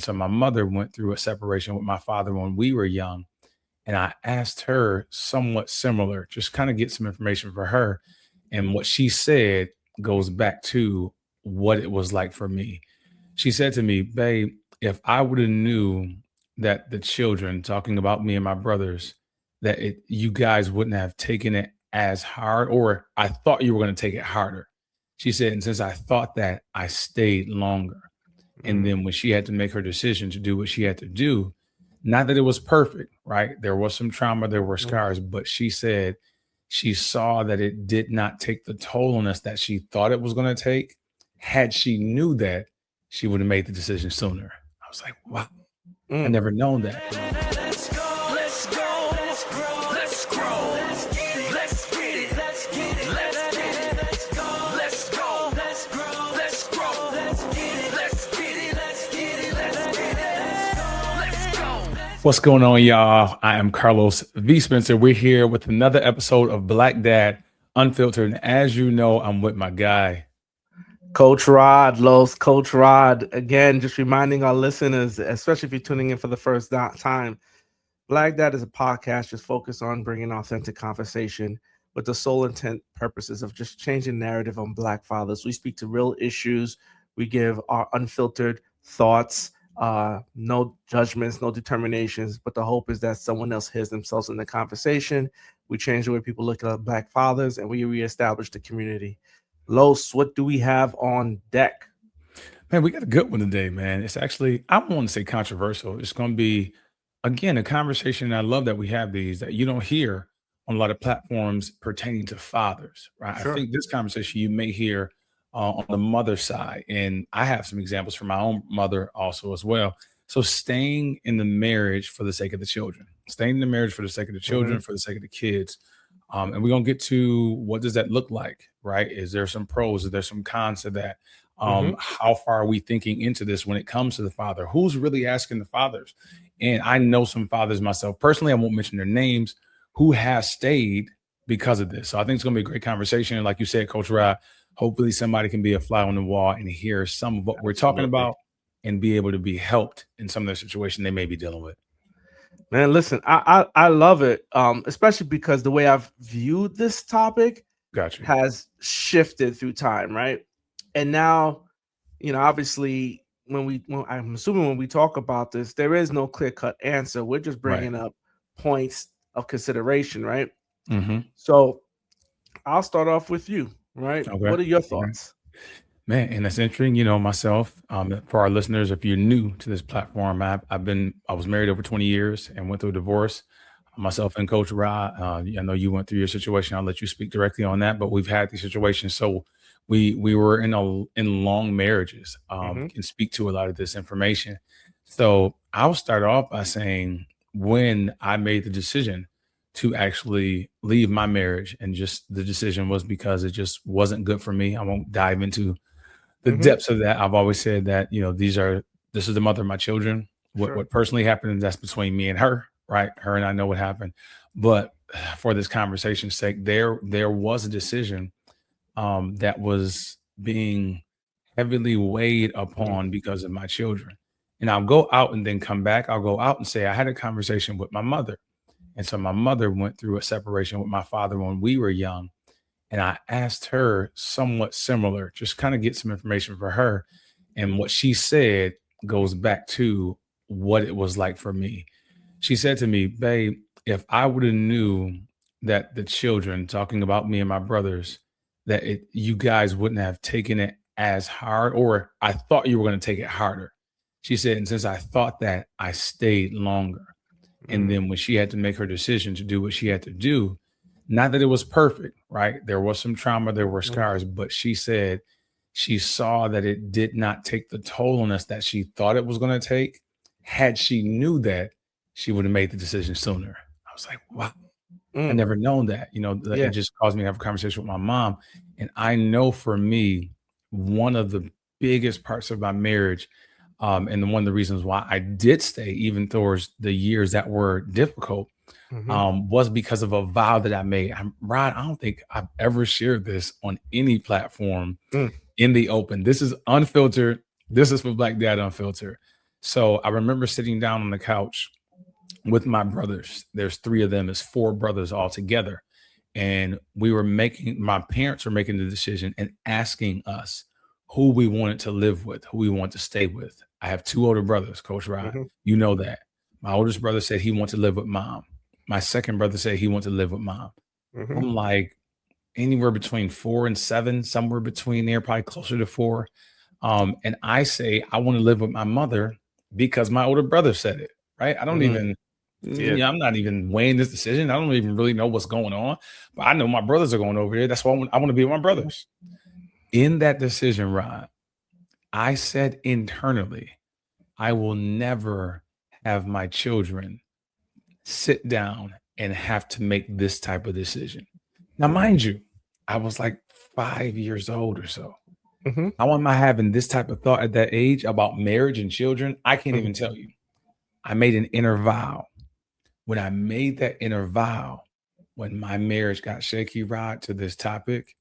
So my mother went through a separation with my father when we were young. And I asked her somewhat similar, just kind of get some information for her. And what she said goes back to what it was like for me. She said to me, "Babe, if I would have knew that the children, talking about me and my brothers, that you guys wouldn't have taken it as hard, or I thought you were going to take it harder." She said, and since I thought that, I stayed longer. And Mm, then when she had to make her decision to do what she had to do, not that it was perfect, right? There was some trauma, there were mm. scars, but she said she saw that it did not take the toll on us that she thought it was going to take. Had she knew that, she would have made the decision sooner. I was like, wow, I Mm. never known that. Let's go, let's go, let's grow, let's grow, let's get it, let's get it, let's get it, let's get it, let's go, let's go, let's grow, let's grow, let's get it, let's get it, let's get it, let's get it, let's go. What's going on, y'all? I am Carlos V. Spencer. We're here with another episode of Black Dad Unfiltered. And as you know, I'm with my guy. Coach Rod, Coach Rod. Again, just reminding our listeners, especially if you're tuning in for the first time, Black Dad is a podcast just focused on bringing authentic conversation with the sole intent purposes of just changing narrative on Black fathers. We speak to real issues. We give our unfiltered thoughts, no judgments, no determinations. But the hope is that someone else hears themselves in the conversation. We change the way people look at Black fathers, and we reestablish the community. Los, what do we have on deck? Man, we got a good one today, man. It's actually, I don't want to say controversial. It's going to be, again, a conversation. And I love that we have these that you don't hear on a lot of platforms pertaining to fathers, right? I Sure. think this conversation you may hear on the mother side. And I have some examples from my own mother also as well. So staying in the marriage for the sake of the children, staying in the marriage for the sake of the Mm-hmm. children, for the sake of the kids. And we're going to get to what does that look like, right? Is there some pros? Is there some cons to that? Mm-hmm. How far are we thinking into this when it comes to the father? Who's really asking the fathers? And I know some fathers myself personally, I won't mention their names, who have stayed because of this. So I think it's going to be a great conversation. And like you said, Coach Rod, hopefully somebody can be a fly on the wall and hear some of what we're talking Absolutely. about and be able to be helped in some of the situation they may be dealing with. Man, listen, I love it, especially because the way I've viewed this topic Got you. has shifted through time, right? And now, obviously, I'm assuming when we talk about this, there is no clear cut answer. We're just Right. bringing up points of consideration, right? Mm-hmm. So I'll start off with you, right? Okay. What are your Okay. thoughts? Man, and that's interesting. You know, myself, for our listeners, if you're new to this platform, I was married over 20 years and went through a divorce. Myself and Coach Rod, I know you went through your situation. I'll let you speak directly on that, but we've had these situations. So we were in long marriages, Mm-hmm. can speak to a lot of this information. So I'll start off by saying when I made the decision to actually leave my marriage, and just the decision was because it just wasn't good for me. I won't dive into the Mm-hmm. depths of that. I've always said that, this is the mother of my children. What Sure. what personally happened, that's between me and her, right? Her and I know what happened. But for this conversation's sake, there was a decision that was being heavily weighed Mm. upon because of my children. And I'll go out and then come back. I'll go out and say I had a conversation with my mother. And so my mother went through a separation with my father when we were young. And I asked her somewhat similar, just kind of get some information for her. And what she said goes back to what it was like for me. She said to me, "Babe, if I would have knew that the children, talking about me and my brothers, that you guys wouldn't have taken it as hard, or I thought you were going to take it harder." She said, and since I thought that, I stayed longer. And Mm. then when she had to make her decision to do what she had to do, not that it was perfect, right? There was some trauma, there were Mm. scars, but she said she saw that it did not take the toll on us that she thought it was going to take. Had she knew that, she would have made the decision sooner. I was like, wow, I Mm. never known that. It Yeah. just caused me to have a conversation with my mom. And I know for me, one of the biggest parts of my marriage, and one of the reasons why I did stay, even towards the years that were difficult, Mm-hmm. was because of a vow that I made. Rod, I don't think I've ever shared this on any platform Mm. in the open. This is unfiltered. This is for Black Dad Unfiltered. So I remember sitting down on the couch with my brothers. There's three of them, it's four brothers all together. And my parents were making the decision and asking us who we wanted to live with, who we want to stay with. I have two older brothers, Coach Rod. Mm-hmm. You know that. My oldest brother said he wanted to live with mom. My second brother said he wanted to live with mom. Mm-hmm. I'm like anywhere between 4 and 7, somewhere between there, probably closer to 4. And I say I want to live with my mother because my older brother said it, right? I don't even, I'm not even weighing this decision. I don't even really know what's going on, but I know my brothers are going over there. That's why I want to be with my brothers. In that decision, Rod, I said internally, I will never have my children sit down and have to make this type of decision. Now, mind you, I was like 5 years old or so. Mm-hmm. How am I having this type of thought at that age about marriage and children? I can't even tell you. I made an inner vow. When I made that inner vow, when my marriage got shaky, Rod, to this topic,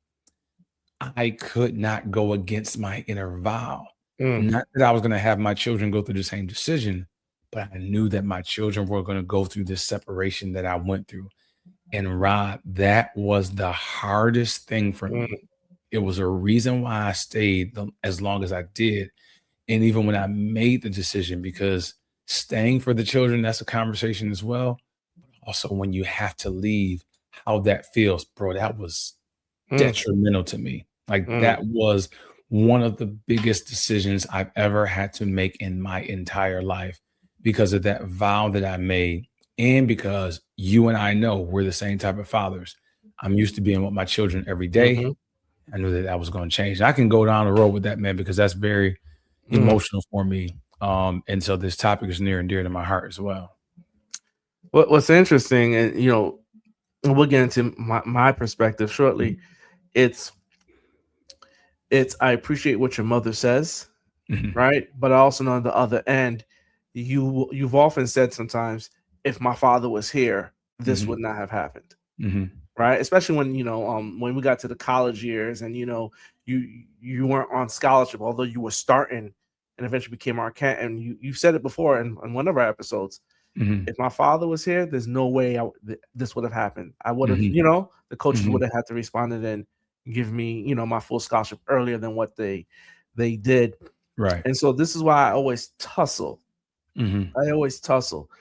I could not go against my inner vow. Not that I was going to have my children go through the same decision, but I knew that my children were going to go through this separation that I went through. And Rod, that was the hardest thing for me. It was a reason why I stayed as long as I did. And even when I made the decision, because staying for the children, that's a conversation as well. Also, when you have to leave, how that feels, bro, that was detrimental to me. Like that was one of the biggest decisions I've ever had to make in my entire life because of that vow that I made. And because you and I know we're the same type of fathers. I'm used to being with my children every day. I knew that was going to change. I can go down the road with that, man, because that's very emotional for me. And so this topic is near and dear to my heart as well. What's interesting, and we'll get into my perspective shortly. It's I appreciate what your mother says, right? But I also know on the other end, you've often said sometimes, if my father was here, this would not have happened. Right? Especially when we got to the college years and you weren't on scholarship, although you were starting and eventually became Arcant. And you said it before in one of our episodes. If my father was here, there's no way this would have happened. I would have, the coaches would have had to respond and give me, my full scholarship earlier than what they did. Right. And so this is why I always tussle. I always tussle.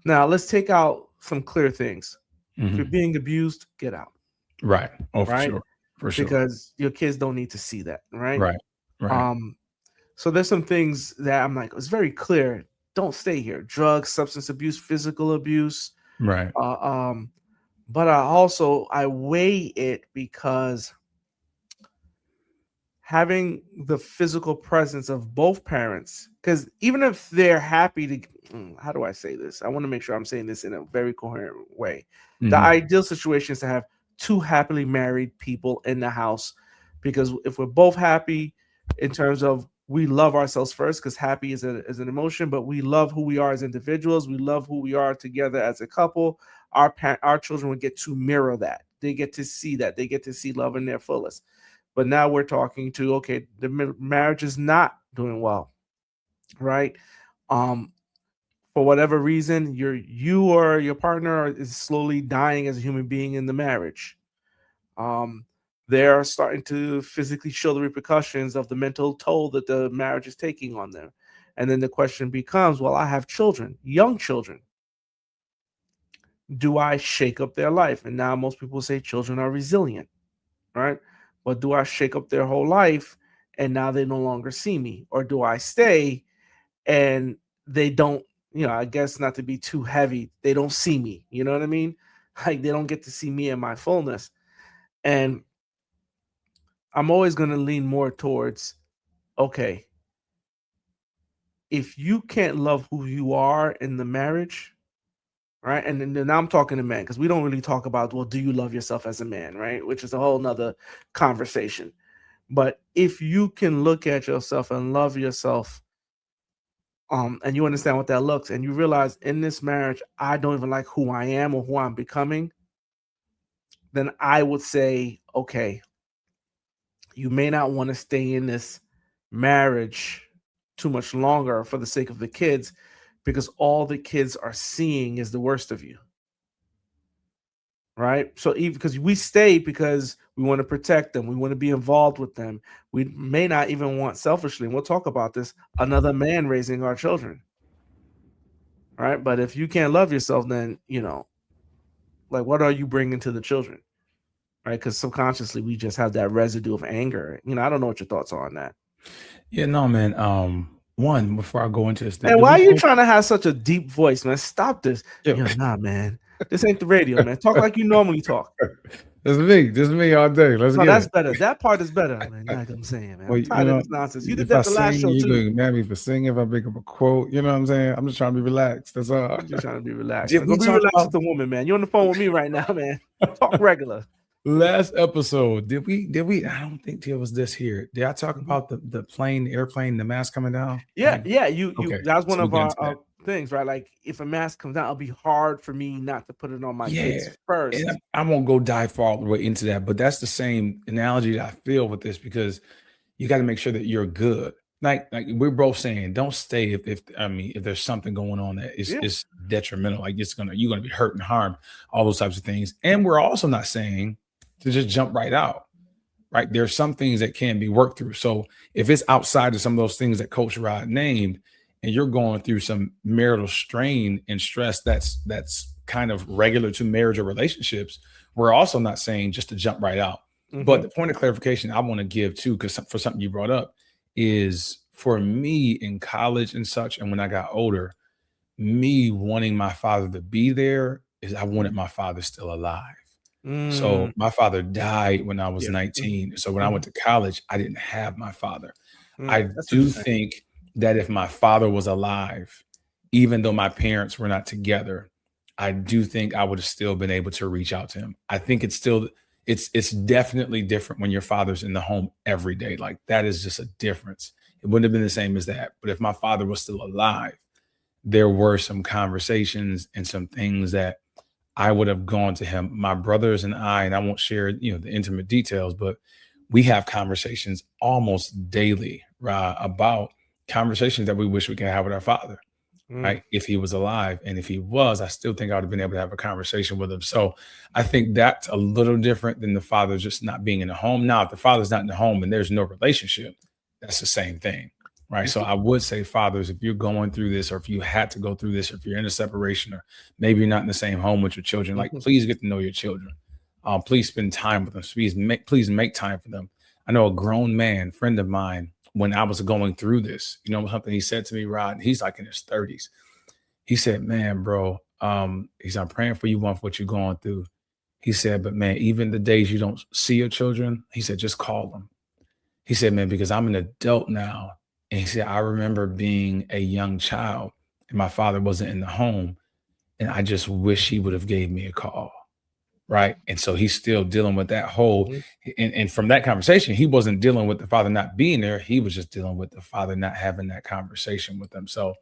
Now let's take out some clear things. If you're being abused, get out. Right. Oh, for right? sure. For sure. Because your kids don't need to see that, right? Right. Right. So there's some things that I'm like, it's very clear. Don't stay here. Drugs, substance abuse, physical abuse. Right. But I weigh it because having the physical presence of both parents, because even if they're happy to, how do I say this? I want to make sure I'm saying this in a very coherent way. The ideal situation is to have two happily married people in the house, because if we're both happy in terms of we love ourselves first, because happy is an emotion, but we love who we are as individuals. We love who we are together as a couple. Our children would get to mirror that. They get to see that. They get to see love in their fullest. But now we're talking to, okay, the marriage is not doing well, right? For whatever reason, you or your partner is slowly dying as a human being in the marriage. They're starting to physically show the repercussions of the mental toll that the marriage is taking on them. And then the question becomes, well, I have children, young children. Do I shake up their life? And now most people say children are resilient, right? But do I shake up their whole life and now they no longer see me? Or do I stay and they don't, I guess not to be too heavy, they don't see me, you know what I mean? Like they don't get to see me in my fullness. And I'm always going to lean more towards, okay, if you can't love who you are in the marriage, right? And then now I'm talking to men, because we don't really talk about, well, do you love yourself as a man, right? Which is a whole nother conversation. But if you can look at yourself and love yourself, and you understand what that looks, and you realize in this marriage, I don't even like who I am or who I'm becoming, then I would say, okay, you may not want to stay in this marriage too much longer for the sake of the kids, because all the kids are seeing is the worst of you. Right? So even because we stay because we want to protect them, we want to be involved with them. We may not even want selfishly, and we'll talk about this, another man raising our children. Right? But if you can't love yourself, then, like, what are you bringing to the children? Right? Because subconsciously we just have that residue of anger. I don't know what your thoughts are on that. Yeah, no, man. One, before I go into this, And why are you trying to have such a deep voice, man? Stop this. Yeah. Nah, man. This ain't the radio, man. Talk like you normally talk. This is me all day. Let's No, get that's it. better. That part is better, man. Like I'm saying, man. Well, I'm tired of this nonsense. You did if that I the last sing, show you're too. going to mad at me for singing. If I pick up a quote, you know what I'm saying? I'm just trying to be relaxed. That's all. I'm just trying to be relaxed. Did Go we be talk relaxed about with the woman, man. You're on the phone with me right now, man. Talk regular. last episode? Did we? I don't think it was this here. Did I talk about the plane, the airplane, the mask coming down? Yeah, yeah. You Okay, that was one so of we get into our that. things, right? Like if a mask comes out, it'll be hard for me not to put it on my kids Yeah, first. and I won't go dive far all the way into that, but that's the same analogy that I feel with this, because you got to make sure that you're good. Like we're both saying, don't stay if there's something going on that is detrimental, like you're gonna be hurt and harmed, all those types of things. And we're also not saying to just jump right out. Right, there's some things that can be worked through. So if it's outside of some of those things that Coach Rod named, and you're going through some marital strain and stress that's kind of regular to marriage or relationships, we're also not saying just to jump right out. But the point of clarification I want to give too, because for something you brought up, is for me in college and such, and when I got older, me wanting my father to be there is I wanted my father still alive. So my father died when I was 19. So when I went to college, I didn't have my father. I do think that if my father was alive, even though my parents were not together, I do think I would have still been able to reach out to him. I think it's definitely different when your father's in the home every day. Like that is just a difference. It wouldn't have been the same as that. But if my father was still alive, there were some conversations and some things that I would have gone to him. My brothers and I won't share, the intimate details, but we have conversations almost daily, about conversations that we wish we could have with our father, right? If he was alive. And if he was, I still think I would have been able to have a conversation with him. So I think that's a little different than the father just not being in the home. Now, if the father's not in the home and there's no relationship, that's the same thing. Right. So I would say, fathers, if you're going through this, or if you had to go through this, or if you're in a separation, or maybe you're not in the same home with your children, like please get to know your children. Please spend time with them. Please make time for them. I know a grown man, friend of mine, when I was going through this, something he said to me, Rod, he's like in his 30s. He said, man, bro, I'm praying for you, one, for what you're going through. He said, but man, even the days you don't see your children, he said, just call them. He said, man, because I'm an adult now. And he said, I remember being a young child and my father wasn't in the home. And I just wish he would have gave me a call. Right. And so he's still dealing with that whole, and from that conversation, he wasn't dealing with the father not being there. He was just dealing with the father not having that conversation with them. So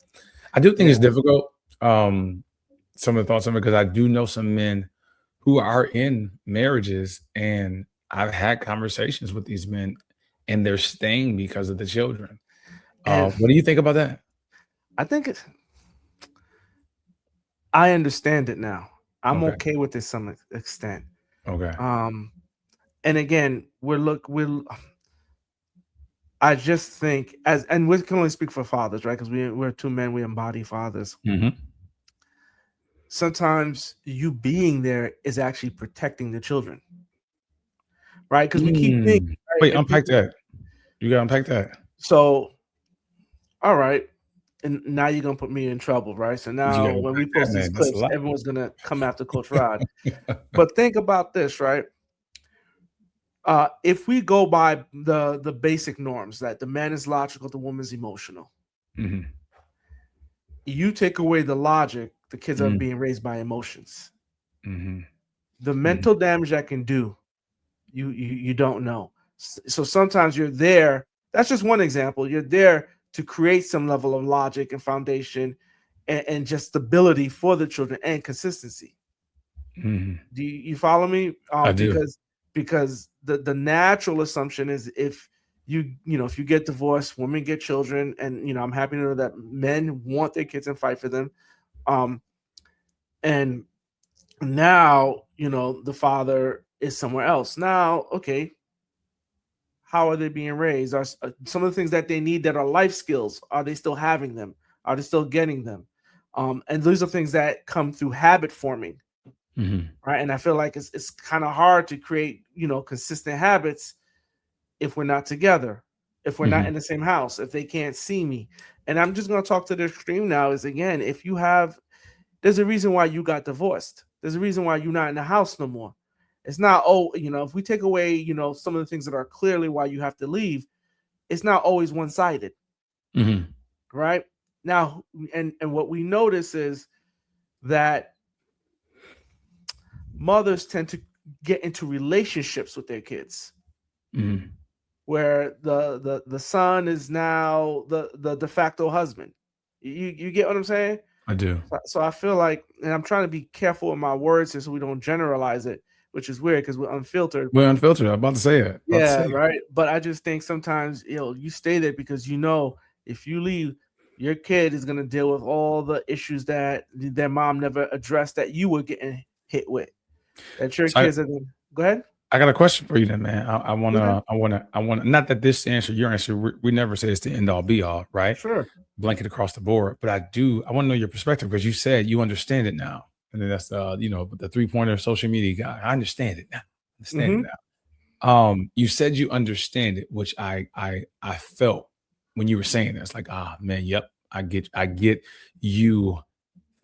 I do think it's difficult. Some of the thoughts on it, because I do know some men who are in marriages, and I've had conversations with these men and they're staying because of the children. What do you think about that? I think I understand it now. I'm okay with it to some extent. Okay. And again, I just think and we can only speak for fathers, right? Because we're two men, we embody fathers. Sometimes you being there is actually protecting the children, right? Because we keep thinking, right? Wait, unpack that. You gotta unpack that. So, all right. And now you're gonna put me in trouble, right? So now when we post these clips, everyone's gonna come after Coach Rod. But think about this, right? If we go by the basic norms that the man is logical, the woman's emotional, you take away the logic, the kids are being raised by emotions. The mental damage that can do, you don't know. So sometimes you're there. That's just one example. You're there to create some level of logic and foundation and just stability for the children and consistency. Do you follow me? I do. Because the natural assumption is if if you get divorced, women get children, and I'm happy to know that men want their kids and fight for them. And now, the father is somewhere else. Now, okay, how are they being raised? Are some of the things that they need that are life skills, are they still having them? Are they still getting them? And those are things that come through habit forming, right? And I feel like it's kind of hard to create, consistent habits if we're not together, if we're not in the same house, if they can't see me. And I'm just going to talk to the extreme now is, again, there's a reason why you got divorced. There's a reason why you're not in the house no more. It's not, if we take away, some of the things that are clearly why you have to leave, it's not always one-sided. Right? Now, and what we notice is that mothers tend to get into relationships with their kids. Where the son is now the de facto husband. You get what I'm saying? I do. So I feel like, and I'm trying to be careful with my words here so we don't generalize it, which is weird because we're unfiltered. We're unfiltered. I'm about to say it. Right. But I just think sometimes, you stay there because if you leave, your kid is going to deal with all the issues that their mom never addressed that you were getting hit with. That your kids are going to go ahead. I got a question for you then, man. I want to, not that this answer, your answer, we never say it's the end all be all, right? Sure. Blanket across the board. But I want to know your perspective because you said you understand it now. And then that's, the 3-pointer social media guy. I understand it now. You said you understand it, which I felt when you were saying this, like, man, yep, I get you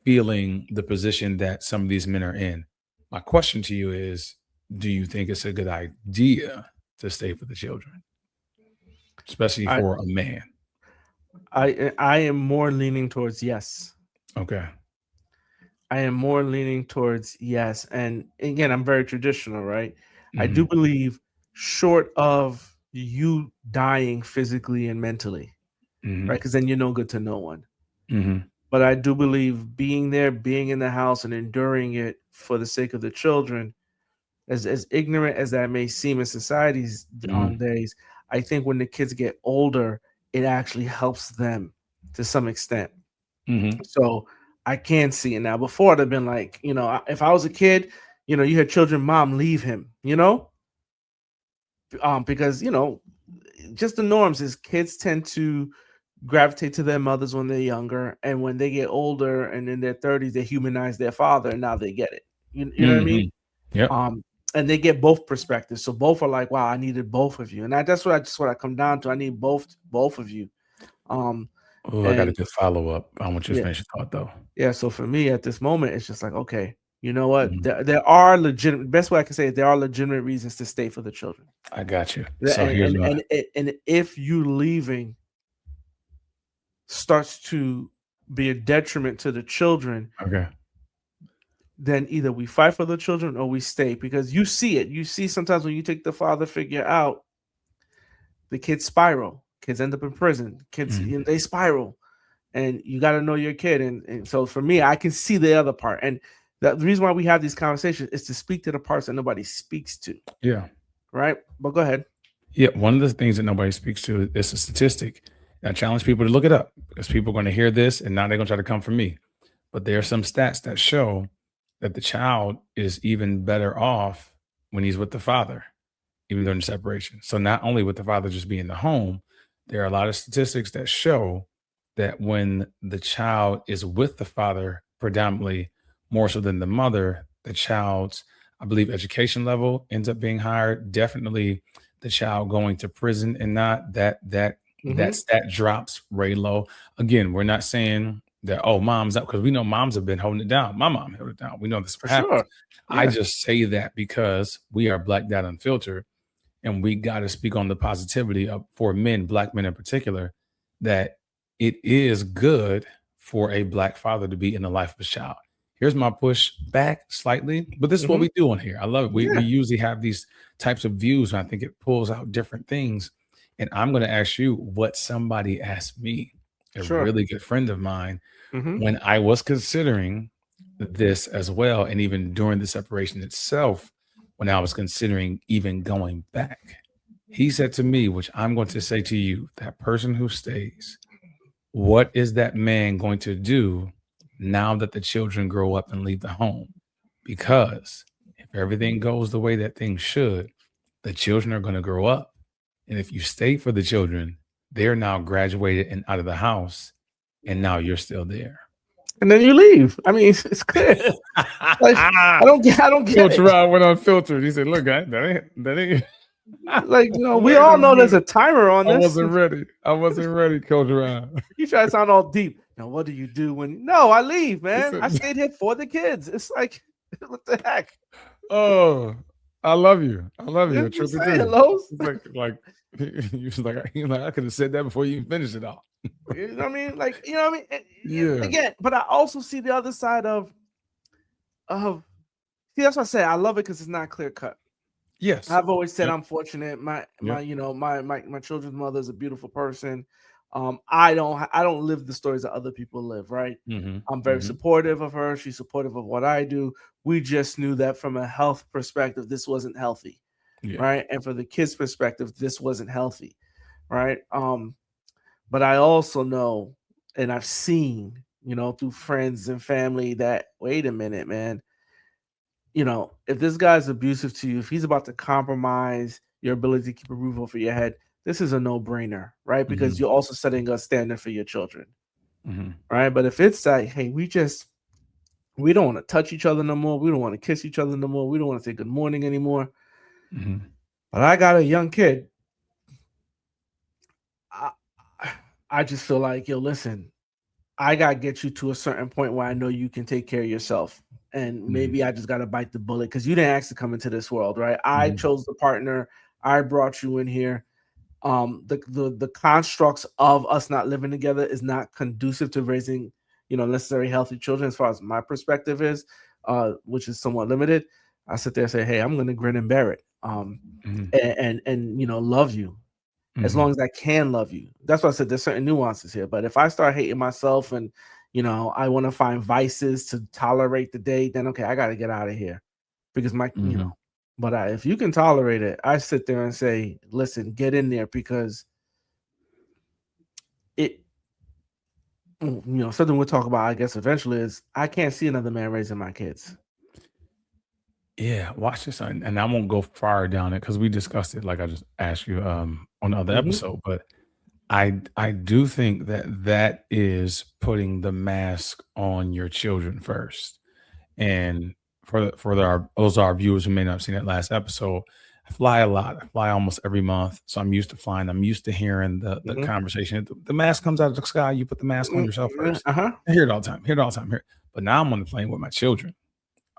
feeling the position that some of these men are in. My question to you is, do you think it's a good idea to stay for the children, especially for a man? I am more leaning towards yes. Okay. I am more leaning towards yes. And again, I'm very traditional, right? I do believe, short of you dying physically and mentally, right? Because then you're no good to no one. But I do believe being there, being in the house and enduring it for the sake of the children, as ignorant as that may seem in society's days, I think when the kids get older, it actually helps them to some extent. So I can see it now. Before, it'd have been like, if I was a kid, you had children, mom, leave him, because, just the norms is kids tend to gravitate to their mothers when they're younger. And when they get older and in their 30s, they humanize their father and now they get it. You know what I mean? Yeah. And they get both perspectives. So both are like, wow, I needed both of you. And that's what I come down to. I need both of you. I got a good follow-up. I want you to finish your thought though. Yeah. So for me at this moment, it's just like, okay, you know what? There are legitimate, best way I can say it, there are legitimate reasons to stay for the children. I got you. So and if you leaving starts to be a detriment to the children, okay, then either we fight for the children or we stay, because you see it. You see sometimes when you take the father figure out, the kids spiral. Kids end up in prison. Kids, they spiral. And you got to know your kid. And so for me, I can see the other part. And the reason why we have these conversations is to speak to the parts that nobody speaks to. Yeah. Right? But go ahead. Yeah. One of the things that nobody speaks to is a statistic. I challenge people to look it up because people are going to hear this and now they're going to try to come for me. But there are some stats that show that the child is even better off when he's with the father, even during the separation. So not only with the father just being in the home, there are a lot of statistics that show that when the child is with the father, predominantly more so than the mother, the child's, I believe, education level ends up being higher. Definitely the child going to prison and not that stat drops very low. Again, we're not saying that, mom's up, because we know moms have been holding it down. My mom held it down. We know this for happens. Sure. Yeah. I just say that because we are Black Dad Unfiltered, and we got to speak on the positivity of, for men, Black men in particular, that it is good for a Black father to be in the life of his child. Here's my push back slightly, but this is what we do on here. I love it. We usually have these types of views, and I think it pulls out different things. And I'm going to ask you what somebody asked me, a really good friend of mine, when I was considering this as well. And even during the separation itself, when I was considering even going back. He said to me, which I'm going to say to you, that person who stays, what is that man going to do now that the children grow up and leave the home? Because if everything goes the way that things should, the children are going to grow up. And if you stay for the children, they're now graduated and out of the house, and now you're still there. And then you leave. I mean, it's clear. Like, I don't get Coach it. Rod went unfiltered. He said, "Look, guy, that ain't." Like, we Wait all a know there's a minute. timer on I this. wasn't ready. I wasn't ready, Coach Rod. You try to sound all deep. Now, what do you do when? No, I leave, man. said- I stayed here for the kids. It's like, what the heck? Oh, I love you. I love you. You Truth be say told. hellos? It's like he was like I could have said that before you even finished it all. You know what I mean? Like, you know what I mean? Yeah. Again, but I also see the other side of see, that's what I say. I love it because it's not clear cut. Yes. I've always said Yep. I'm fortunate. My Yep. you know, my children's mother is a beautiful person. I don't live the stories that other people live, right? Mhm. I'm very Mhm. supportive of her. She's supportive of what I do. We just knew that from a health perspective, this wasn't healthy, Yeah. right? And for the kids' perspective, this wasn't healthy, right? But I also know, and I've seen, through friends and family that, wait a minute, man, if this guy's abusive to you, if he's about to compromise your ability to keep a roof over your head, this is a no-brainer, right? Because you're also setting a standard for your children, right? But if it's like, hey, we don't want to touch each other no more, we don't want to kiss each other no more, we don't want to say good morning anymore, but I got a young kid, I just feel like, yo, listen, I got to get you to a certain point where I know you can take care of yourself. And maybe I just got to bite the bullet because you didn't ask to come into this world, right? I chose the partner. I brought you in here. The constructs of us not living together is not conducive to raising, necessary healthy children as far as my perspective is, which is somewhat limited. I sit there and say, hey, I'm going to grin and bear it. And love you. As long as I can love you. That's why I said there's certain nuances here. But if I start hating myself and, I want to find vices to tolerate the day, then, okay, I got to get out of here because but if you can tolerate it, I sit there and say, listen, get in there because something we'll talk about, I guess, eventually is I can't see another man raising my kids. Yeah, watch this, and I won't go far down it because we discussed it, like I just asked you on the other episode. But I do think that is putting the mask on your children first. And for those of our viewers who may not have seen that last episode, I fly a lot. I fly almost every month, so I'm used to flying. I'm used to hearing the conversation. The mask comes out of the sky. You put the mask on yourself first. I hear it all the time. But now I'm on the plane with my children.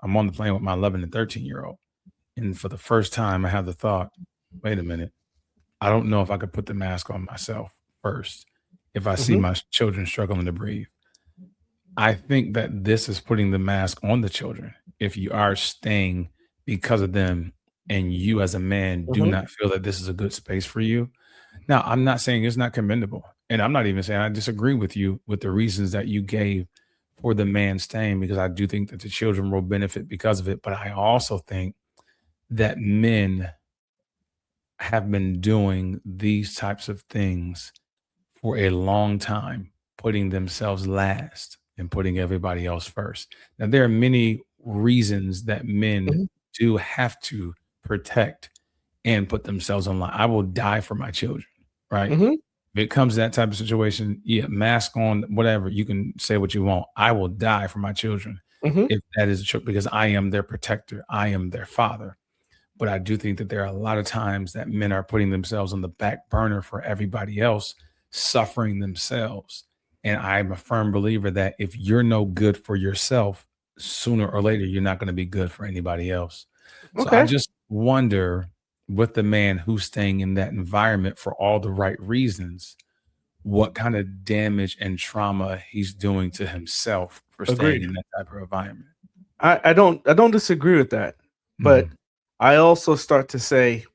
I'm on the plane with my 11 and 13-year-old. And for the first time, I have the thought, wait a minute. I don't know if I could put the mask on myself first if I see my children struggling to breathe. I think that this is putting the mask on the children. If you are staying because of them and you as a man do not feel that this is a good space for you. Now, I'm not saying it's not commendable. And I'm not even saying I disagree with you with the reasons that you gave for the man staying, because I do think that the children will benefit because of it. But I also think that men have been doing these types of things for a long time, putting themselves last and putting everybody else first. Now, there are many reasons that men do have to protect and put themselves on line. I will die for my children, right? If it comes to that type of situation, yeah, mask on, whatever, you can say what you want. I will die for my children if that is true, because I am their protector. I am their father. But I do think that there are a lot of times that men are putting themselves on the back burner for everybody else, suffering themselves. And I'm a firm believer that if you're no good for yourself, sooner or later, you're not going to be good for anybody else. So I just wonder, with the man who's staying in that environment for all the right reasons, what kind of damage and trauma he's doing to himself for staying in that type of environment. I don't disagree with that, but I also start to say,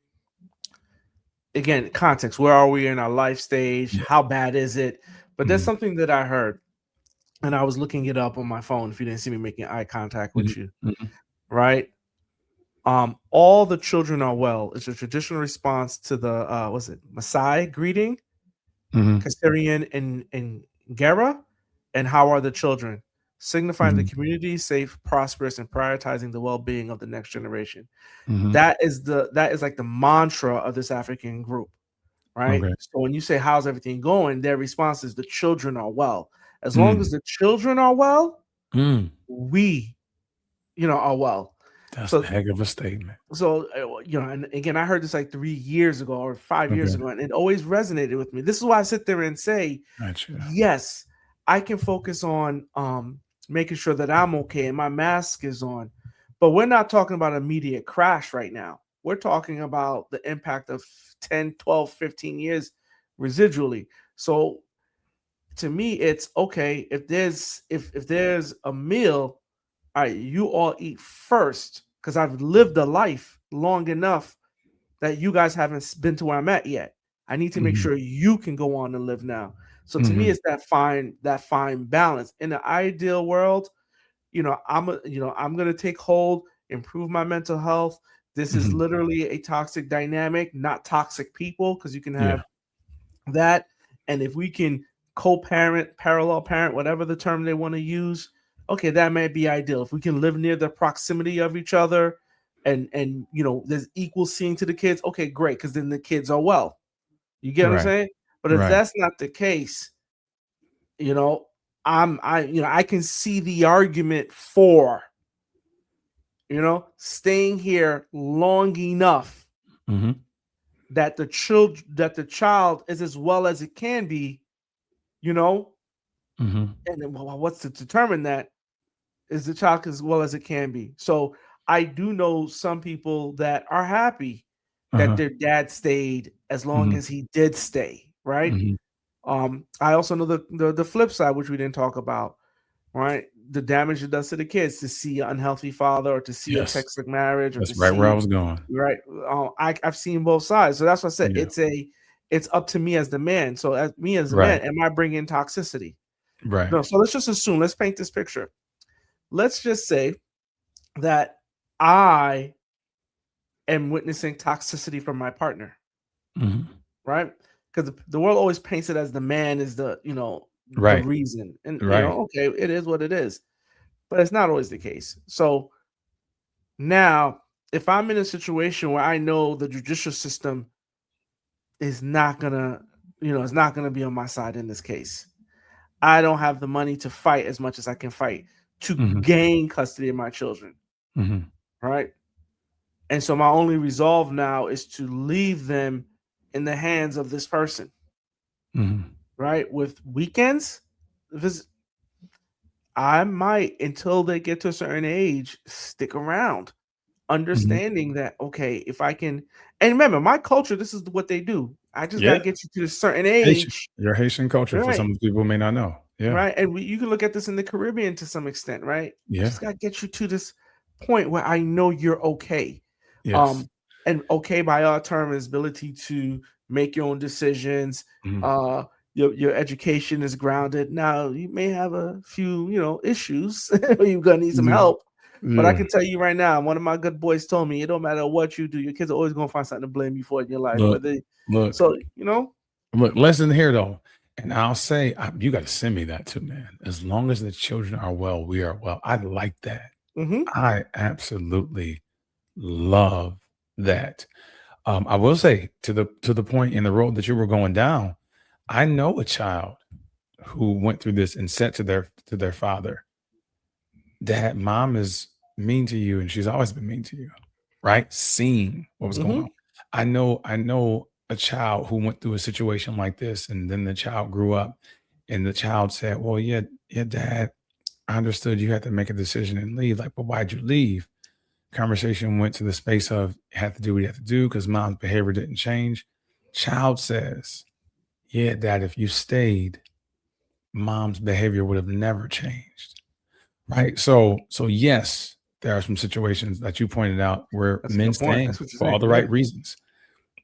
again, context, where are we in our life stage? How bad is it? But there's something that I heard, and I was looking it up on my phone if you didn't see me making eye contact with you, right? All the children are well is a traditional response to the was it Maasai greeting, Mhm. Kasserian and Gera, and how are the children, signifying the Mhm. community safe, prosperous, and prioritizing the well-being of the next generation. Mhm. That is like the mantra of this African group, right? Okay. So when you say how's everything going, their response is the children are well. As long as Mm. the children are well, Mm. we, are well. That's a So heck of a statement. and again, I heard this like 3 years ago or 5 years Okay. ago, and it always resonated with me. This is why I sit there and say, Gotcha. yes, I can focus on making sure that I'm okay and my mask is on. But we're not talking about immediate crash right now. We're talking about the impact of 10, 12, 15 years residually. So to me, it's okay if there's a meal, all right, you all eat first because I've lived a life long enough that you guys haven't been to where I'm at yet. I need to make Mhm. sure you can go on and live now. So to me, Mhm. it's that fine balance. In the ideal world, I'm gonna take hold, improve my mental health. This is Mhm. literally a toxic dynamic, not toxic people, because you can Yeah. have that. And if we can co-parent, parallel parent, whatever the term they want to use, okay, that may be ideal. If we can live near the proximity of each other and there's equal seeing to the kids, okay, great, because then the kids are well. You get what I'm Right. saying? But if Right. that's not the case, you know, I can see the argument for, staying here long enough Mhm. that the child is as well as it can be, you know, Mhm. and then, what's to determine that is the child as well as it can be. So I do know some people that are happy that Uh-huh. their dad stayed as long Mhm. as he did stay, right? Mhm. I also know the flip side, which we didn't talk about, right? The damage it does to the kids to see an unhealthy father or to see a Yes. toxic marriage or to That's right where I see, was going. right. I've seen both sides. So that's what I said. Yeah. It's up to me as the man. So as me as a Right. man, am I bringing toxicity? Right. No. So let's just assume, let's paint this picture. Let's just say that I am witnessing toxicity from my partner, Mhm. right? Because the world always paints it as the man is the Right. reason. And Right. okay, it is what it is. But it's not always the case. So now, if I'm in a situation where I know the judicial system is not gonna, is not gonna be on my side in this case, I don't have the money to fight as much as I can fight to Mhm. gain custody of my children, Mhm. right? And so my only resolve now is to leave them in the hands of this person, Mhm. right? With weekends, this I might, until they get to a certain age, stick around, Mhm. understanding that okay, if I can, and remember, my culture, this is what they do. I just got Yeah. to get you to a certain Haitian. age, Your Haitian culture for right? some people who may not know. Yeah. Right, and you can look at this in the Caribbean to some extent, right? I Yeah. just got to get you to this point where I know you're okay. Yes. Um, and okay by our term is ability to make your own decisions. Mhm. Uh, your education is grounded. Now you may have a few, issues. You're gonna need some Yeah. help. But I Yeah. can tell you right now, one of my good boys told me it don't matter what you do, your kids are always gonna find something to blame you for in your life. Look, Whether look, so, look, lesson here though. And I'll say, you got to send me that too, man. As long as the children are well, we are well. I like that. mhm, I absolutely love that. I will say to the point in the road that you were going down, I know a child who went through this and said to their father, "Dad, mom is mean to you, and she's always been mean to you." Right? Seeing what was going mhm, on. I know a child who went through a situation like this, and then the child grew up, and the child said, "Well, yeah, yeah, dad, I understood you had to make a decision and leave. Like, but why'd you leave?" Conversation went to the space of you have to do what you have to do because mom's behavior didn't change. Child says, "Yeah, dad, if you stayed, mom's behavior would have never changed." Right. So yes, there are some situations that you pointed out where that's a men good point. staying That's what you're for all saying. the Yeah. right reasons.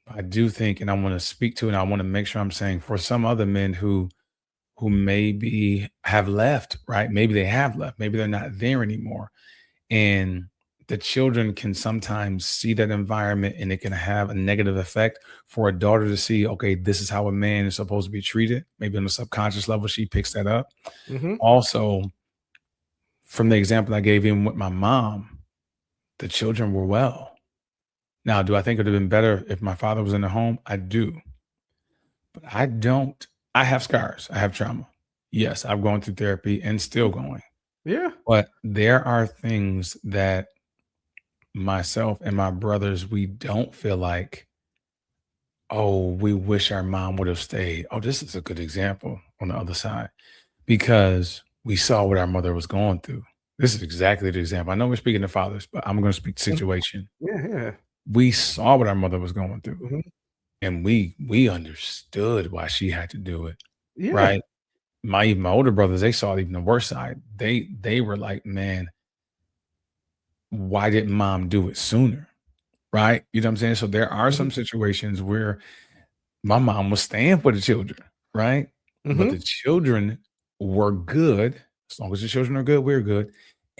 I do think, and I want to speak to, and I want to make sure I'm saying for some other men who maybe have left, right? Maybe they have left, maybe they're not there anymore. And the children can sometimes see that environment and it can have a negative effect for a daughter to see, okay, this is how a man is supposed to be treated. Maybe on a subconscious level, she picks that up. Mm-hmm. Also, from the example I gave him with my mom, the children were well. Now, do I think it would have been better if my father was in the home? I do. But I don't. I have scars. I have trauma. Yes, I've gone through therapy and still going. Yeah. But there are things that myself and my brothers, we don't feel like, oh, we wish our mom would have stayed. Oh, this is a good example on the other side because we saw what our mother was going through. This is exactly the example. I know we're speaking to fathers, but I'm going to speak situation. Yeah. Yeah. We saw what our mother was going through, Mm-hmm. and we understood why she had to do it, Yeah. right? My older brothers, they saw even the worst side. They were like, man, why didn't mom do it sooner? Right? You know what I'm saying? So there are Mm-hmm. some situations where my mom was staying for the children, right? But Mm-hmm. the children were good. As long as the children are good, we're good.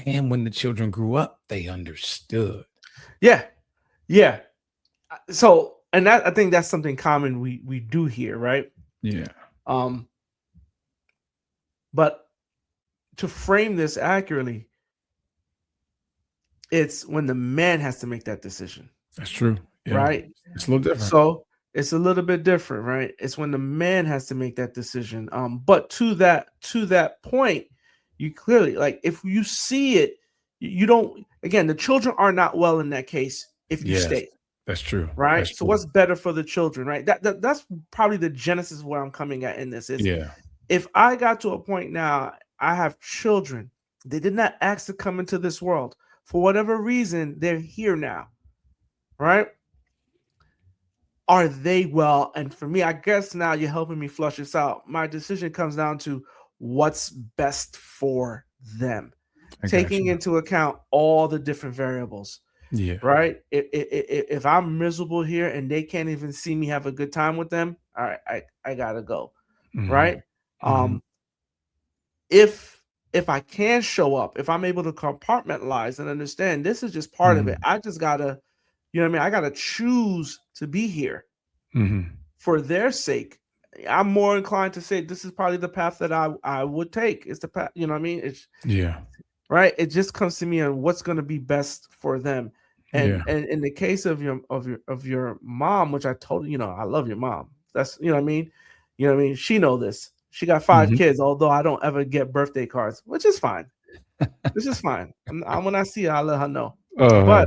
And when the children grew up, they understood. Yeah. Yeah. So, and that I think that's something common we do here, right? Yeah. Um, but to frame this accurately, it's when the man has to make that decision, That's true. Yeah. right? It's a little different. So it's a little bit different, right? It's when the man has to make that decision. But to that point, you clearly, like, if you see it, you don't. Again, the children are not well in that case if you Yes. stay, That's true. right? That's So true. what's better for the children, right? That's probably the genesis of where I'm coming at in this. Is Yeah. if I got to a point now, I have children. They did not ask to come into this world. For whatever reason, they're here now, right? Are they well? And for me, I guess now you're helping me flush this out. My decision comes down to what's best for them, I got taking you. into account all the different variables, Yeah. right? If I'm miserable here and they can't even see me have a good time with them, all right, I gotta go, right? Mhm. Mhm. If I can show up, if I'm able to compartmentalize and understand this is just part of it, Mhm. I just gotta, you know what I mean? I gotta choose to be here Mhm. for their sake. I'm more inclined to say this is probably the path that I would take. It's the path, you know what I mean? It's Yeah. right. It just comes to me on what's going to be best for them. Yeah. And in the case of your mom, which I told you know, I love your mom. That's you know what I mean. You know what I mean. She know this. She got 5 Mhm. kids, although I don't ever get birthday cards, which is fine. This is fine. When I see her, I'll let her know. But Uh-huh.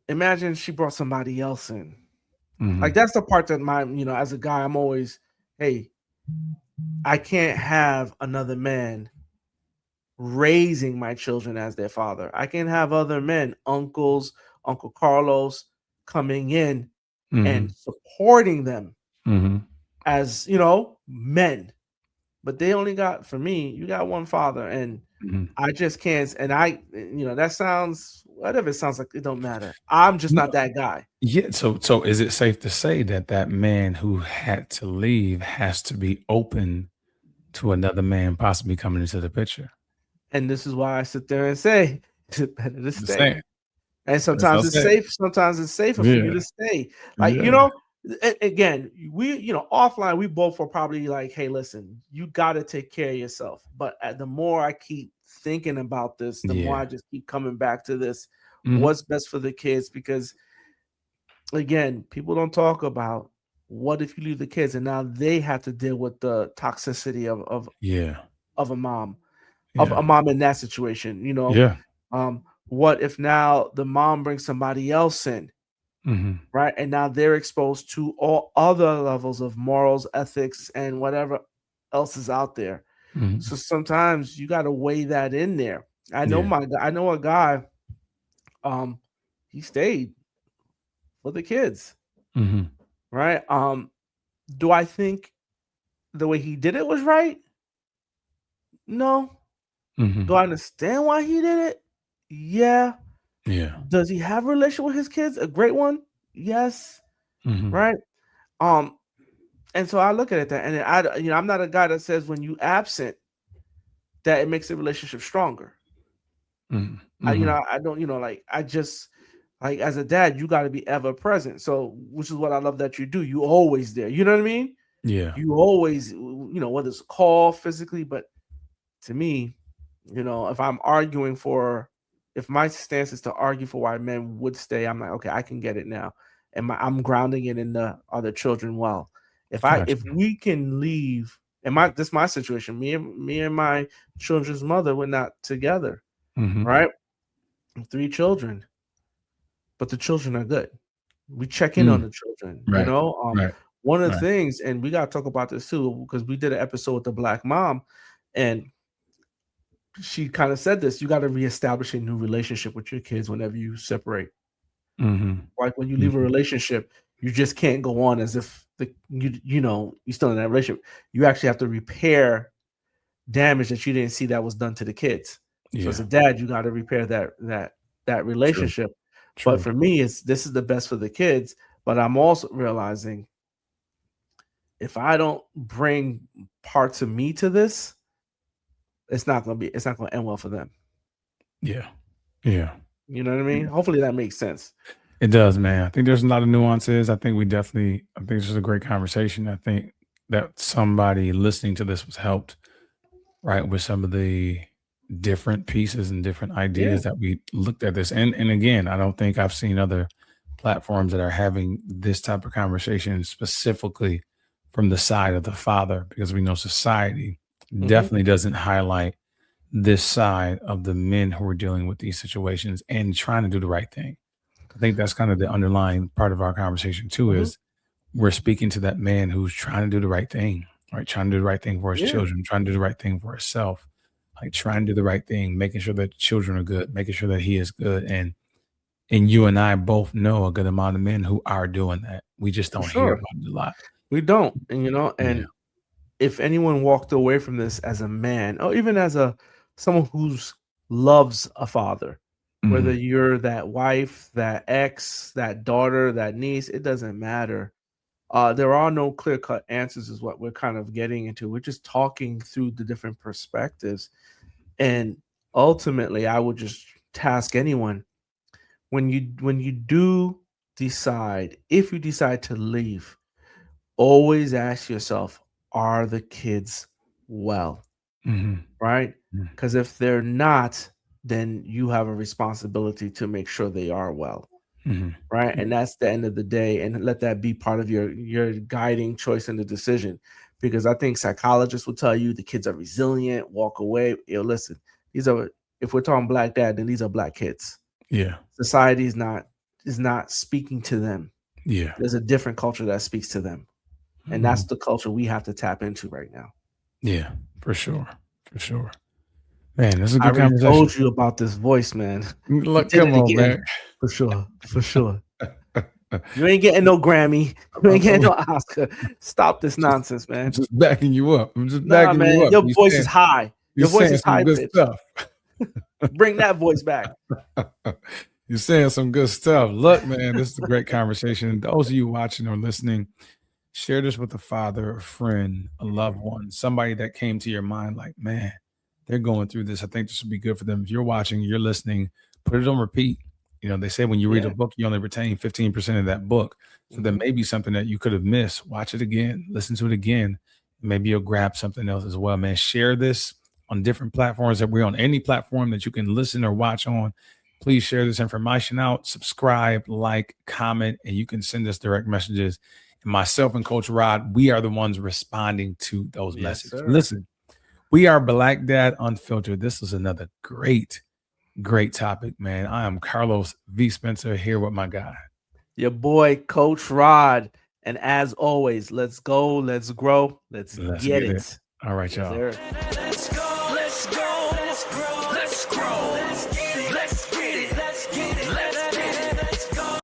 imagine she brought somebody else in. Like Mhm. that's the part that as a guy, I'm always, hey, I can't have another man raising my children as their father. I can have other men, uncles, Uncle Carlos, coming in and Mhm. supporting them Mhm. as men. But they only got, for me, you got one father, and Mhm. I just can't. And that sounds, whatever it sounds like, it don't matter. I'm just No. not that guy. Yeah, so is it safe to say that that man who had to leave has to be open to another man possibly coming into the picture? And this is why I sit there and say it's better to Just stay. saying. And That's what sometimes I'm it's saying. safe. Sometimes it's safer for you Yeah. to stay. Like, Yeah. again, we, offline, we both were probably like, hey, listen, you got to take care of yourself. But the more I keep thinking about this, the more I Yeah. just keep coming back to this. Mhm. What's best for the kids? Because, again, people don't talk about what if you leave the kids and now they have to deal with the toxicity Yeah. of a mom, of a Yeah. mom in that situation. Yeah. What if now the mom brings somebody else in, Mhm. right? And now they're exposed to all other levels of morals, ethics, and whatever else is out there. Mhm. So sometimes you got to weigh that in there. Yeah. I know a guy, um, he stayed for the kids, Mhm. right? Do I think the way he did it was right? No. Do Mhm. I understand why he did it? Yeah. Yeah. Does he have a relationship with his kids? A great one? Yes. Mhm. Right. Um, And so I look at it that, and I'm not a guy that says when you absent that it makes the relationship stronger. Mhm. I, you Mhm. know, I don't, like I just like as a dad, you got to be ever present. So, which is what I love that you do. You always there. You know what I mean? Yeah. You always, whether it's a call physically, but to me, if I'm arguing if my stance is to argue for why men would stay, I'm like, okay, I can get it now, and I'm grounding it in the other children. Well, Gotcha. if we can leave, and this my situation, me and my children's mother, we're not together, Mhm. right? 3 children, but the children are good. We check in on the children, Right. Right. One of the Right. things, and we got to talk about this too, because we did an episode with the Black mom, and she kind of said this: you got to reestablish a new relationship with your kids whenever you separate. Mhm. Like when you leave a Mhm. relationship, you just can't go on as if you're still in that relationship. You actually have to repair damage that you didn't see that was done to the kids. So as Yeah. a dad, you got to repair that True. relationship. But True. for me, this is the best for the kids. But I'm also realizing if I don't bring parts of me to this, it's not gonna end well for them. Yeah. Yeah. You know what I mean? Hopefully that makes sense. It does, man. I think there's a lot of nuances. I think this is a great conversation. I think that somebody listening to this was helped, right, with some of the different pieces and different Yeah. ideas that we looked at this. And again, I don't think I've seen other platforms that are having this type of conversation specifically from the side of the father, because we know society Mhm. definitely doesn't highlight this side of the men who are dealing with these situations and trying to do the right thing. I think that's kind of the underlying part of our conversation too, Mhm. is we're speaking to that man who's trying to do the right thing, right? Trying to do the right thing for his Yeah. children, trying to do the right thing for himself, like trying to do the right thing, making sure that the children are good, making sure that he is good. And you and I both know a good amount of men who are doing that. We just For don't hear sure. about it a lot. We don't. And Yeah. if anyone walked away from this as a man, or even as someone who's loves a father, whether Mhm. you're that wife, that ex, that daughter, that niece, it doesn't matter. There are no clear-cut answers, is what we're kind of getting into. We're just talking through the different perspectives. And ultimately, I would just task anyone, when you do decide, if you decide to leave, always ask yourself, are the kids well? Mhm. Right? Mhm. Because if they're not, then you have a responsibility to make sure they are well. Mhm. Right? Yeah. And that's the end of the day. And let that be part of your guiding choice in the decision. Because I think psychologists will tell you the kids are resilient, walk away. Listen, if we're talking black dad, then these are black kids. Yeah. Society is not speaking to them. Yeah. There's a different culture that speaks to them. And that's Mhm. the culture we have to tap into right now. Yeah. For sure. For sure. Man, this is a I good already conversation. told you about this voice, man. You Look, did come it on, again. man. For sure. For sure. You ain't getting no Grammy. You ain't getting no Oscar. Stop this just nonsense, man. just backing you up. I'm just Nah, backing you man. up. Your voice is high. You're Your voice saying is some high good pitched. stuff. Bring that voice back. You're saying some good stuff. Look, man, this is a great conversation. Those of you watching or listening, share this with a father, a friend, a loved one, somebody that came to your mind like, man, they're going through this. I think this would be good for them. If you're watching, you're listening, put it on repeat. They say when you read a Yeah. book, you only retain 15% of that book. So there Mhm. may be something that you could have missed. Watch it again, listen to it again. Maybe you'll grab something else as well, man. Share this on different platforms that we're on, any platform that you can listen or watch on. Please share this information out, subscribe, like, comment, and you can send us direct messages. And myself and Coach Rod, we are the ones responding to those Yes, messages. sir. Listen, we are Black Dad Unfiltered. This is another great, great topic, man. I am Carlos V. Spencer here with my guy. Your boy, Coach Rod. And as always, let's go, let's grow, let's Let's get get it. it. All right, Yes, y'all. sir.